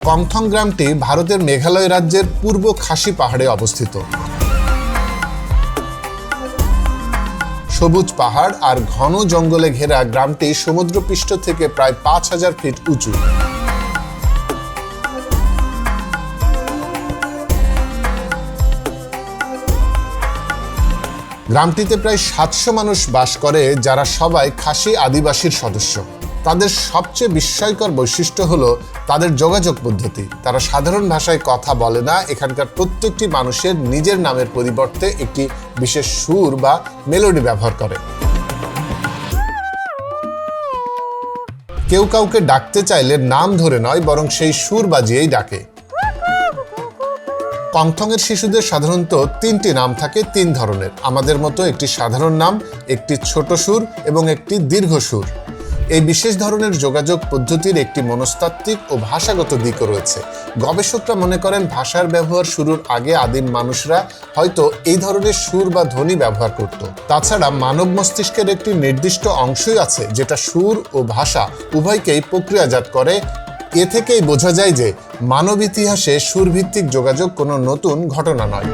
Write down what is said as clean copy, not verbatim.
কংথং গ্রামটি ভারতের মেঘালয় রাজ্যের পূর্ব খাসি পাহাড়ে অবস্থিত। সবুজ পাহাড় আর ঘন জঙ্গলে ঘেরা গ্রামটি সমুদ্রপৃষ্ঠ থেকে প্রায় ৫,০০০ ফিট উঁচু। গ্রামটিতে প্রায় ৭০০ মানুষ বাস করে, যারা সবাই খাসি আদিবাসীর সদস্য। তাদের সবচেয়ে বিস্ময়কর বৈশিষ্ট্য হলো তাদের যোগাযোগ পদ্ধতি। তারা সাধারণ ভাষায় কথা বলে না। এখানকার প্রত্যেকটি মানুষের নিজের নামের পরিবর্তে একটি বিশেষ সুর বা মেলোডি ব্যবহার করে। কেউ কাউকে ডাকতে চাইলে নাম ধরে নয়, বরং সেই সুর বাজিয়েই ডাকে। কংথংয়ের শিশুদের সাধারণত ৩টি নাম থাকে, ৩ ধরনের। আমাদের মতো একটি সাধারণ নাম, একটি ছোট সুর এবং একটি দীর্ঘ সুর। এই বিশেষ ধরনের যোগাযোগ পদ্ধতির একটি মনস্তাত্ত্বিক ও ভাষাগত দিকও রয়েছে। গবেষকরা মনে করেন ভাষার ব্যবহার শুরুর আগে আদিম মানুষরা হয়তো এই ধরনের সুর বা ধ্বনি ব্যবহার করত। তাছাড়া মানব মস্তিষ্কের একটি নির্দিষ্ট অংশই আছে যেটা সুর ও ভাষা উভয়কেই প্রক্রিয়াজাত করে। এ থেকেই বোঝা যায় যে মানব ইতিহাসে সুরভিত্তিক যোগাযোগ কোনো নতুন ঘটনা নয়।